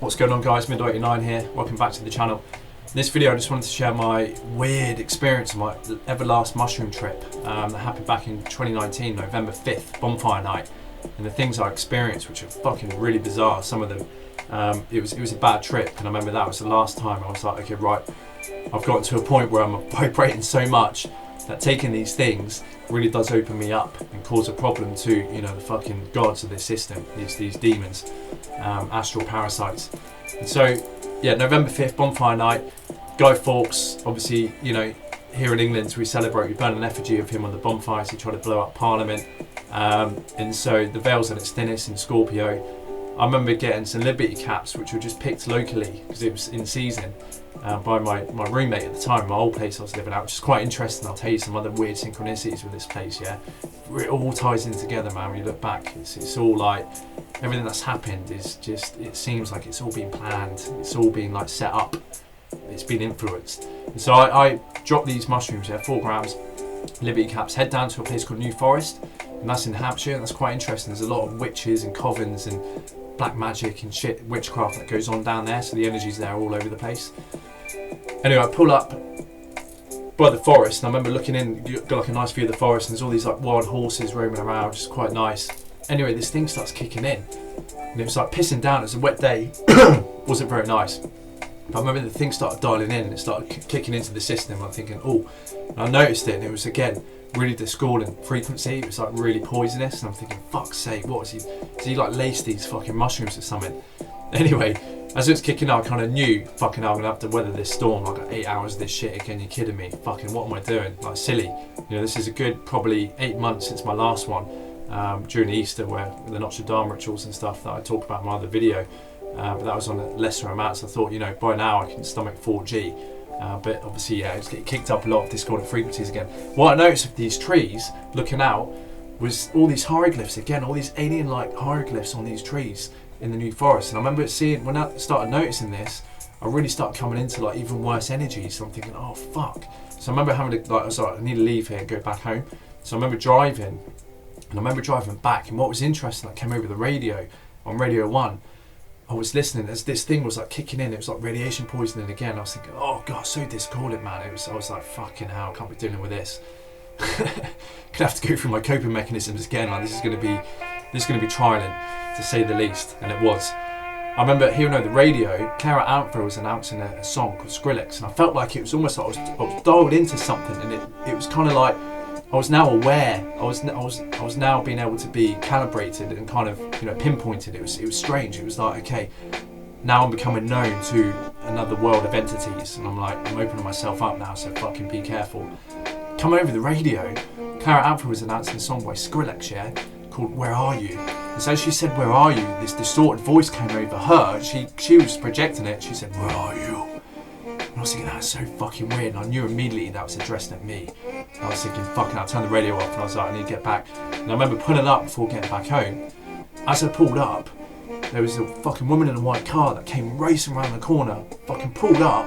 What's going on, guys? Mid89 here. Welcome back to the channel. In this video I just wanted to share my weird experience of my Everlast mushroom trip that happened back in 2019, November 5th, bonfire night, and the things I experienced, which are fucking really bizarre, some of them. It was a bad trip, and I remember that was the last time I was like, okay, right, I've gotten to a point where I'm vibrating so much that taking these things really does open me up and cause a problem to, you know, the fucking gods of this system, these demons, astral parasites. And so, yeah, November 5th, bonfire night, Guy Fawkes, obviously, you know, here in England we celebrate, we burn an effigy of him on the bonfires, he tried to blow up Parliament, and so the veil's at its thinnest in Scorpio. I remember getting some Liberty caps which were just picked locally because it was in season by my roommate at the time, my old place I was living at, which is quite interesting. I'll tell you some other weird synchronicities with this place, yeah. It all ties in together, man, when you look back. It's all like, everything that's happened is just, it seems like it's all been planned, it's all been like set up, it's been influenced. And so I dropped these mushrooms, yeah, 4 grams, Liberty caps, head down to a place called New Forest, and that's in Hampshire, and that's quite interesting. There's a lot of witches and covens and black magic and shit, witchcraft that goes on down there, so the energy's there all over the place. Anyway, I pull up by the forest, and I remember looking in, you got like a nice view of the forest, and there's all these like wild horses roaming around, which is quite nice. Anyway, this thing starts kicking in, and it was like pissing down. It was a wet day, wasn't very nice. But I remember the thing started dialing in, and it started kicking into the system. I'm thinking, oh, and I noticed it, and it was again really discordant frequency. It was like really poisonous, and I'm thinking, fuck's sake, what is he? Did he like lace these fucking mushrooms or something? Anyway, as it was kicking out, I kind of knew, fucking hell, I'm gonna have to weather this storm. I got 8 hours of this shit again. You're kidding me? Fucking, what am I doing? Like, silly. You know, this is a good probably 8 months since my last one, during Easter, where the Notre Dame rituals and stuff that I talked about in my other video. But that was on a lesser amount, so I thought, you know, by now I can stomach 4G. But obviously, yeah, it's getting kicked up a lot of discordant frequencies again. What I noticed with these trees, looking out, was all these hieroglyphs again, all these alien-like hieroglyphs on these trees in the New Forest. And I remember seeing, when I started noticing this, I really started coming into like even worse energies. So I'm thinking, oh fuck. So I remember having to, like, I was like, I need to leave here and go back home. So I remember driving, and I remember driving back, and what was interesting, I came over the radio, on Radio 1, I was listening as this thing was like kicking in. It was like radiation poisoning again. I was thinking, oh god, so discordant, man. I was like, fucking hell, I can't be dealing with this. Gonna have to go through my coping mechanisms again. Like, this is gonna be trialing, to say the least. And it was. I remember hearing over the radio, Clara Outford was announcing a song called Skrillex, and I felt like it was almost like I was dialed into something, and it was kind of like I was now aware. I was now being able to be calibrated and kind of, you know, pinpointed. It was strange. It was like, okay, now I'm becoming known to another world of entities, and I'm like, I'm opening myself up now, so fucking be careful. Come over the radio, Clara Outford was announcing a song by Skrillex, yeah, called Where Are You? And so as she said, where are you? This distorted voice came over her. She was projecting it. She said, where are you? And I was thinking, that's so fucking weird, and I knew immediately that was addressed at me. I was thinking, fucking, I'll turn the radio off, and I was like, I need to get back. And I remember pulling up before getting back home. As I pulled up, there was a fucking woman in a white car that came racing around the corner, fucking pulled up,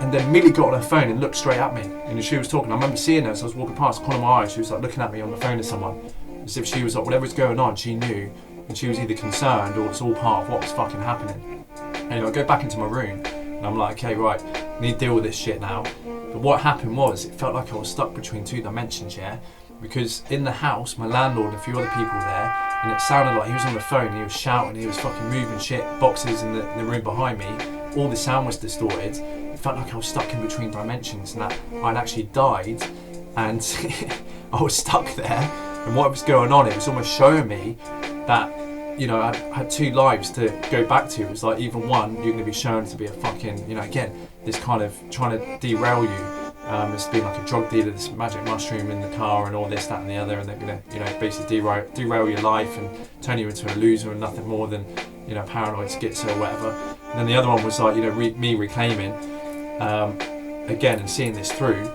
and then immediately got on her phone and looked straight at me. And she was talking. I remember seeing her as I was walking past, corner of my eye, she was like looking at me on the phone to someone, as if she was like, whatever was going on, she knew, and she was either concerned or it's all part of what was fucking happening. Anyway, I go back into my room, and I'm like, okay, right, I need to deal with this shit now. But what happened was, it felt like I was stuck between 2 dimensions, yeah? Because in the house, my landlord and a few other people were there, and it sounded like he was on the phone, he was shouting, he was fucking moving shit, boxes in the room behind me, all the sound was distorted. It felt like I was stuck in between dimensions, and that I'd actually died, and I was stuck there. And what was going on, it was almost showing me that, you know, I had 2 lives to go back to. It was like, even one, you're going to be shown to be a fucking, you know, again, this kind of trying to derail you. It's been like a drug dealer, this magic mushroom in the car and all this, that and the other, and they're going to, you know, basically derail your life and turn you into a loser and nothing more than, you know, paranoid schizo or whatever. And then the other one was like, you know, me reclaiming, again, and seeing this through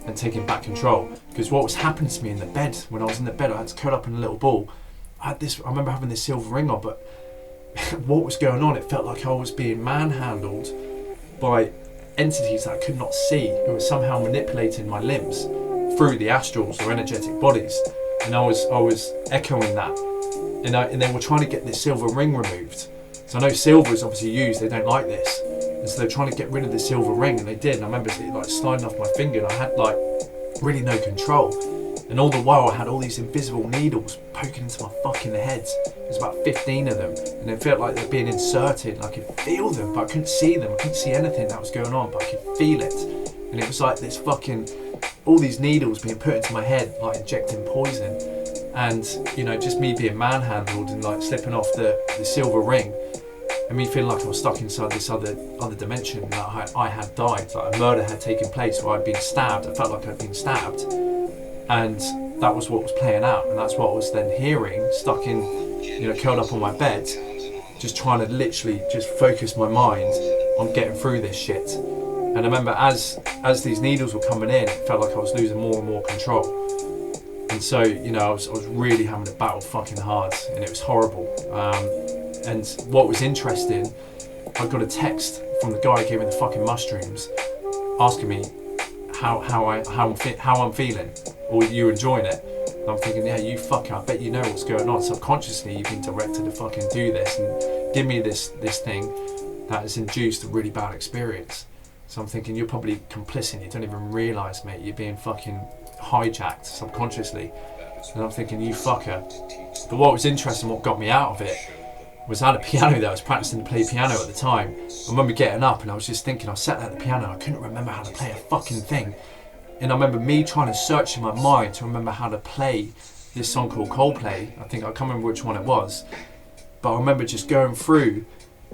and taking back control. Because what was happening to me in the bed, when I was in the bed, I had to curl up in a little ball. I remember having this silver ring on, but what was going on, it felt like I was being manhandled by entities that I could not see, who were somehow manipulating my limbs through the astrals or energetic bodies. And I was echoing that, and they were trying to get this silver ring removed. So I know silver is obviously used, they don't like this. And so they're trying to get rid of the silver ring, and they did. And I remember it like sliding off my finger, and I had like really no control. And all the while I had all these invisible needles poking into my fucking head. There's about 15 of them, and it felt like they're being inserted, and I could feel them, but I couldn't see them. I couldn't see anything that was going on, but I could feel it. And it was like this fucking, all these needles being put into my head, like injecting poison. And, you know, just me being manhandled and like slipping off the silver ring, and me feeling like I was stuck inside this other dimension, that I had died, like a murder had taken place, where I'd been stabbed. I felt like I'd been stabbed, and that was what was playing out, and that's what I was then hearing, stuck in, you know, curled up on my bed, just trying to literally just focus my mind on getting through this shit. And I remember as these needles were coming in, it felt like I was losing more and more control. And so, you know, I was really having to battle fucking hard, and it was horrible. And what was interesting, I got a text from the guy who gave me the fucking mushrooms, asking me how I'm feeling, or you enjoying it. And I'm thinking, yeah, you fucker, I bet you know what's going on. Subconsciously, you've been directed to fucking do this and give me this thing that has induced a really bad experience. So I'm thinking, you're probably complicit. You don't even realise, mate, you're being fucking hijacked subconsciously. And I'm thinking, you fucker. But what was interesting, what got me out of it, was I had a piano there. I was practicing to play piano at the time. I remember getting up and I was just thinking, I sat at the piano, I couldn't remember how to play a fucking thing. And I remember me trying to search in my mind to remember how to play this song called Coldplay. I can't remember which one it was. But I remember just going through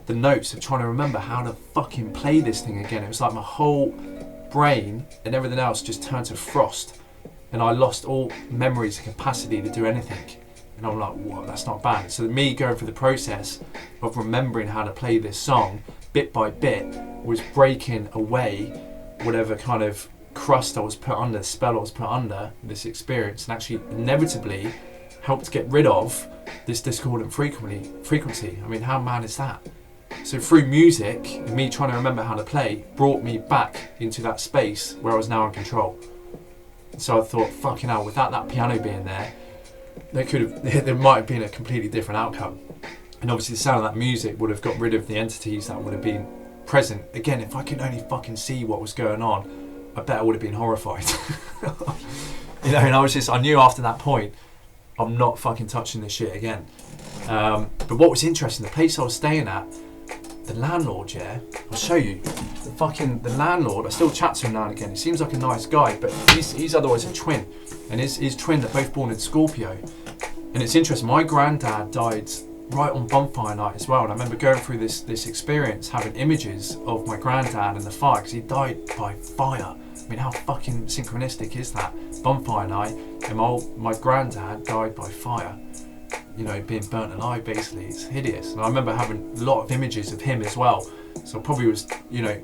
the notes of trying to remember how to fucking play this thing again. It was like my whole brain and everything else just turned to frost. And I lost all memories and capacity to do anything. And I'm like, what, that's not bad. So me going through the process of remembering how to play this song, bit by bit, was breaking away whatever kind of crust I was put under, spell I was put under this experience, and actually inevitably helped get rid of this discordant frequency. I mean, how mad is that? So through music, and me trying to remember how to play, brought me back into that space where I was now in control. So I thought, fucking hell, without that piano being there, there might have been a completely different outcome. And obviously the sound of that music would have got rid of the entities that would have been present. Again, if I could only fucking see what was going on, I bet I would have been horrified. You know, and I knew after that point, I'm not fucking touching this shit again. But what was interesting, the place I was staying at, the landlord, yeah, I'll show you. The landlord, I still chat to him now and again. He seems like a nice guy, but he's otherwise a twin. And his twin, they're both born in Scorpio. And it's interesting, my granddad died right on bonfire night as well. And I remember going through this experience, having images of my granddad in the fire, because he died by fire. I mean, how fucking synchronistic is that? Bonfire night, and my granddad died by fire. You know, being burnt alive, basically. It's hideous. And I remember having a lot of images of him as well. So I probably was, you know,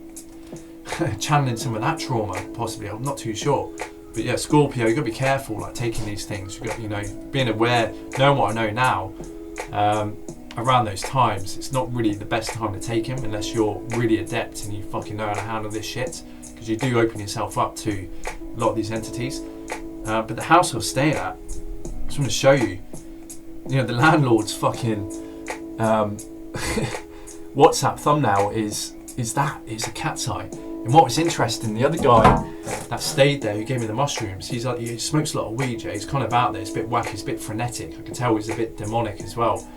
channeling some of that trauma, possibly. I'm not too sure. But yeah, Scorpio, you've got to be careful, like, taking these things. You've got, you know, being aware, knowing what I know now, around those times, it's not really the best time to take them unless you're really adept and you fucking know how to handle this shit. Because you do open yourself up to a lot of these entities. But the house I was staying at, I just want to show you, you know, the landlord's fucking WhatsApp thumbnail is a cat's eye. And what was interesting, the other guy that stayed there who gave me the mushrooms, he smokes a lot of weed, yeah, he's kind of out there, it's a bit wacky, it's a bit frenetic, I can tell he's a bit demonic as well.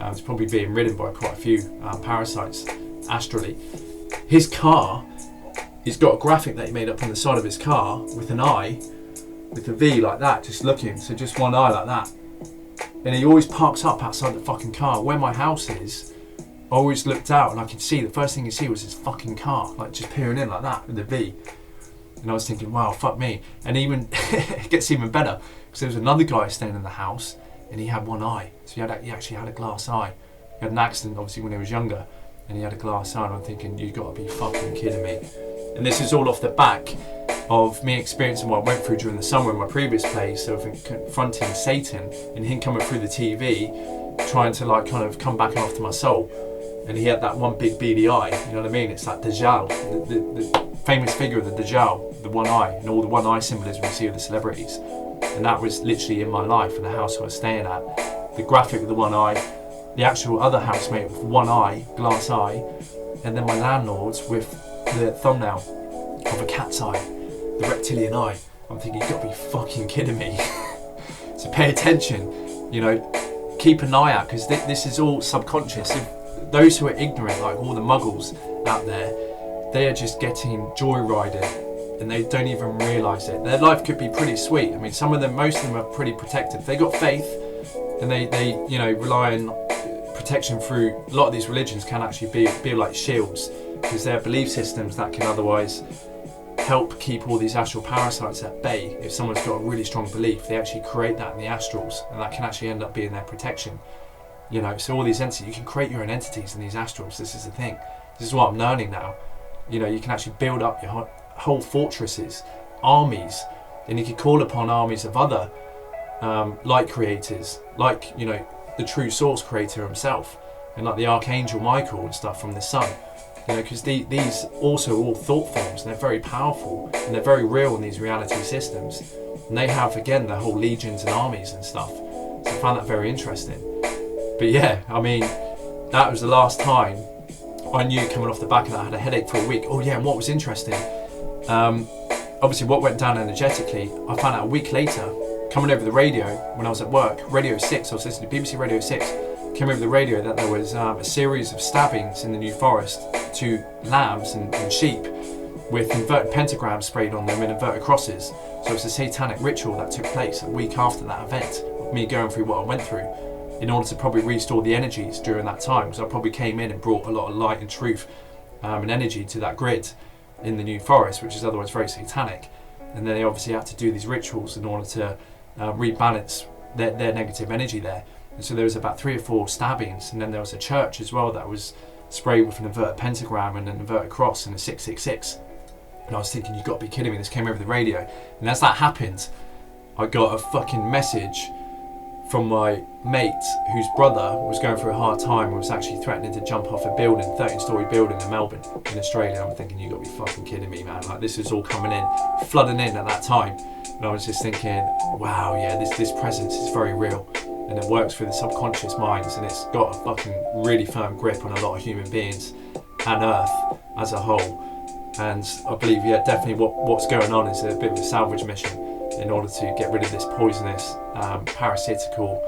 He's probably being ridden by quite a few parasites astrally. His car, he's got a graphic that he made up on the side of his car with an eye, with a V like that, just looking, so just one eye like that. And he always parks up outside the fucking car. Where my house is, I always looked out and I could see, the first thing you see was his fucking car, like just peering in like that with a V. And I was thinking, wow, fuck me. And even, it gets even better, because there was another guy staying in the house and he had one eye. So he actually had a glass eye. He had an accident, obviously, when he was younger, and he had a glass eye. And I'm thinking, you got to be fucking kidding me. And this is all off the back of me experiencing what I went through during the summer in my previous place, of confronting Satan and him coming through the TV, trying to like kind of come back after my soul. And he had that one big beady eye, you know what I mean? It's like Dajjal, the famous figure of the Dajjal, the one eye, and all the one eye symbolism you see of the celebrities. And that was literally in my life, in the house I was staying at. The graphic with the one eye, the actual other housemate with one eye, glass eye, and then my landlord's with the thumbnail of a cat's eye, the reptilian eye. I'm thinking, you gotta be fucking kidding me. So pay attention, you know, keep an eye out, because this is all subconscious. If those who are ignorant, like all the muggles out there, they are just getting joyrided and they don't even realise it. Their life could be pretty sweet. I mean, some of them, most of them are pretty protected. They got faith and they you know, rely on protection through, a lot of these religions can actually be like shields, because they're belief systems that can otherwise help keep all these astral parasites at bay. If someone's got a really strong belief, they actually create that in the astrals, and that can actually end up being their protection. You know, so all these entities, you can create your own entities in these astrals. This is the thing. This is what I'm learning now. You know, you can actually build up your whole fortresses, armies, and you can call upon armies of other light creators, like, you know, the true source creator himself, and like the archangel Michael and stuff from the sun. You know, because these also all thought forms, and they're very powerful and they're very real in these reality systems, and they have, again, the whole legions and armies and stuff. So I found that very interesting. But yeah, I mean, that was the last time I knew, coming off the back of that. I had a headache for a week. Oh yeah, and what was interesting, obviously what went down energetically, I found out a week later, coming over the radio when I was at work, Radio 6, I was listening to BBC Radio 6, came over the radio that there was a series of stabbings in the New Forest to lambs and sheep with inverted pentagrams sprayed on them and inverted crosses. So it was a satanic ritual that took place a week after that event, of me going through what I went through, in order to probably restore the energies during that time, because I probably came in and brought a lot of light and truth and energy to that grid in the New Forest, which is otherwise very satanic. And then they obviously had to do these rituals in order to rebalance their negative energy there. And so there was about 3 or 4 stabbings, and then there was a church as well that was sprayed with an inverted pentagram and an inverted cross and a 666. And I was thinking, you've got to be kidding me, this came over the radio. And as that happened, I got a fucking message from my mate whose brother was going through a hard time and was actually threatening to jump off a building, 13-story building in Melbourne, in Australia. I'm thinking, you got to be fucking kidding me, man. Like, this was all coming in, flooding in at that time. And I was just thinking, wow, yeah, this presence is very real. And it works through the subconscious minds, and it's got a fucking really firm grip on a lot of human beings and Earth as a whole. And I believe, yeah, definitely what's going on is a bit of a salvage mission in order to get rid of this poisonous, parasitical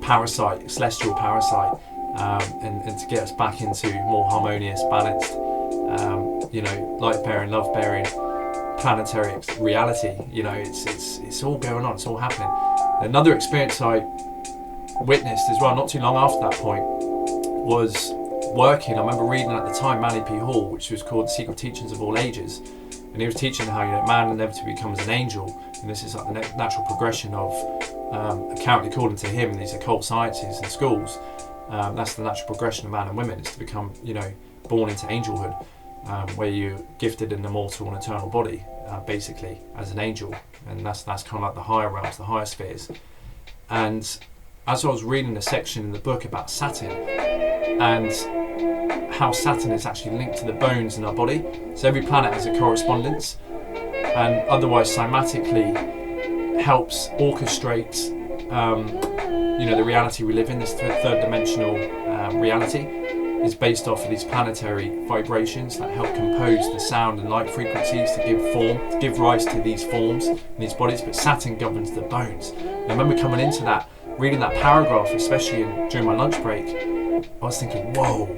parasite, celestial parasite, and to get us back into more harmonious, balanced, you know, light-bearing, love-bearing, planetary reality. You know, it's all going on, it's all happening. Another experience I witnessed as well, not too long after that point, was working. I remember reading at the time Manly P. Hall, which was called The Secret Teachings of All Ages, and he was teaching how, you know, man inevitably becomes an angel, and this is like the natural progression of, apparently according to him, these occult sciences and schools, that's the natural progression of man and women, is to become, you know, born into angelhood, where you're gifted an immortal and eternal body, basically as an angel, and that's kind of like the higher realms, the higher spheres. And as I was reading a section in the book about Saturn, and how Saturn is actually linked to the bones in our body, so every planet has a correspondence, and otherwise cymatically helps orchestrate, you know, the reality we live in. This third dimensional reality is based off of these planetary vibrations that help compose the sound and light frequencies to give form, to give rise to these forms in these bodies. But Saturn governs the bones. And I remember coming into that, reading that paragraph, especially during my lunch break, I was thinking, whoa,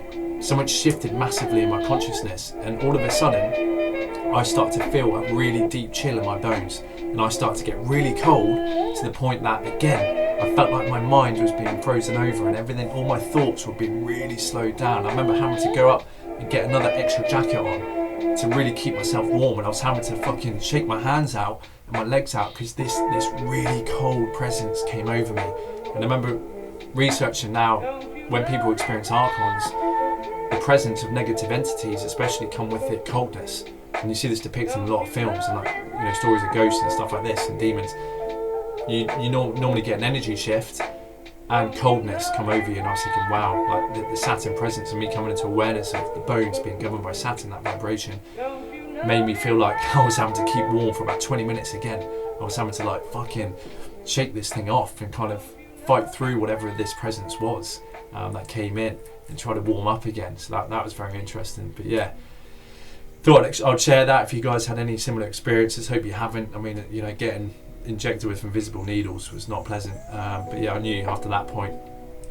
so much shifted massively in my consciousness, and all of a sudden I start to feel a really deep chill in my bones, and I start to get really cold, to the point that, again, I felt like my mind was being frozen over, and everything, all my thoughts were being really slowed down. I remember having to go up and get another extra jacket on to really keep myself warm, and I was having to fucking shake my hands out and my legs out, because this really cold presence came over me. And I remember researching now, when people experience archons, the presence of negative entities especially come with it coldness. And you see this depicted in a lot of films, and like, you know, stories of ghosts and stuff like this, and demons. You normally get an energy shift and coldness come over you, and I was thinking, wow, like the Saturn presence and me coming into awareness of the bones being governed by Saturn, that vibration, made me feel like I was having to keep warm for about 20 minutes again. I was having to like fucking shake this thing off and kind of fight through whatever this presence was. that came in and tried to warm up again. So that was very interesting. But yeah, thought I'd share that if you guys had any similar experiences. Hope you haven't. I mean, you know, getting injected with invisible needles was not pleasant. But yeah, I knew after that point,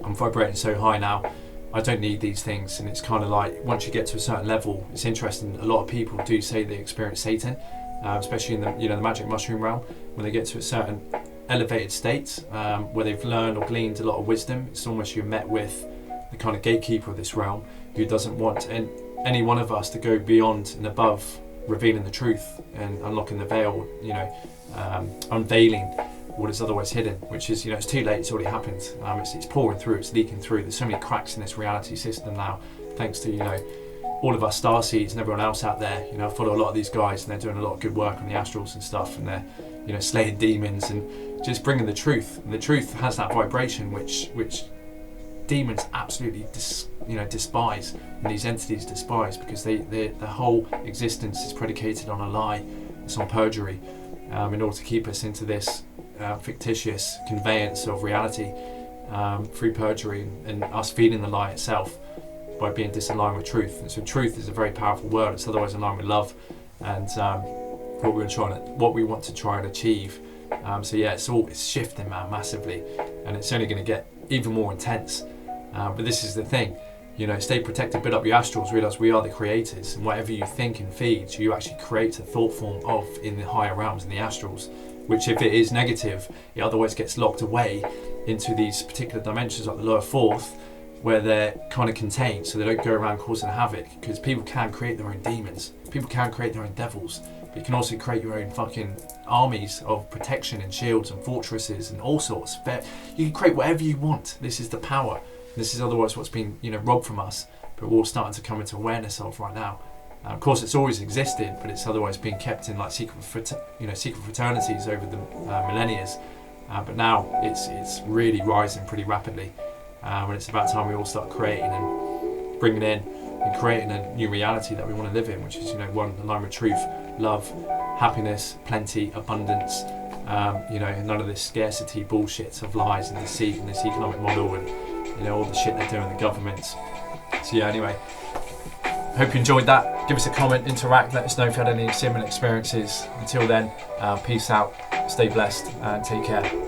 I'm vibrating so high now, I don't need these things. And it's kind of like, once you get to a certain level, it's interesting. A lot of people do say they experience Satan, especially in the, you know, the magic mushroom realm, when they get to a certain elevated state, where they've learned or gleaned a lot of wisdom. It's almost you're met with the kind of gatekeeper of this realm, who doesn't want any one of us to go beyond and above revealing the truth and unlocking the veil, you know, unveiling what is otherwise hidden, which is, you know, it's too late, it's already happened. It's pouring through, it's leaking through. There's so many cracks in this reality system now, thanks to, you know, all of us starseeds and everyone else out there. You know, I follow a lot of these guys, and they're doing a lot of good work on the astrals and stuff, and they're, you know, slaying demons and just bringing the truth. And the truth has that vibration which demons absolutely despise, and these entities despise, because their whole existence is predicated on a lie. It's on perjury, in order to keep us into this fictitious conveyance of reality, through perjury and us feeding the lie itself by being disaligned with truth. And so truth is a very powerful word. It's otherwise aligned with love and what we want to try and achieve. So yeah, it's shifting, man, massively, and it's only going to get even more intense. But this is the thing, you know, stay protected, build up your astrals, realize we are the creators, and whatever you think and feed, you actually create a thought form of in the higher realms, in the astrals, which if it is negative, it otherwise gets locked away into these particular dimensions like the lower fourth, where they're kind of contained, so they don't go around causing havoc, because people can create their own demons, people can create their own devils, but you can also create your own fucking armies of protection and shields and fortresses and all sorts. You can create whatever you want. This is the power. This is otherwise what's been, you know, robbed from us, but we're all starting to come into awareness of right now. Of course, it's always existed, but it's otherwise being kept in like secret fraternities over the millennia. But now it's really rising pretty rapidly, and it's about time we all start creating and bringing in and creating a new reality that we want to live in, which is, you know, one aligned with truth, love, happiness, plenty, abundance. You know, none of this scarcity bullshit of lies and deceit and this economic model and, you know, all the shit they're doing in the governments. So yeah, anyway, hope you enjoyed that. Give us a comment, interact, let us know if you had any similar experiences. Until then, peace out, stay blessed, and take care.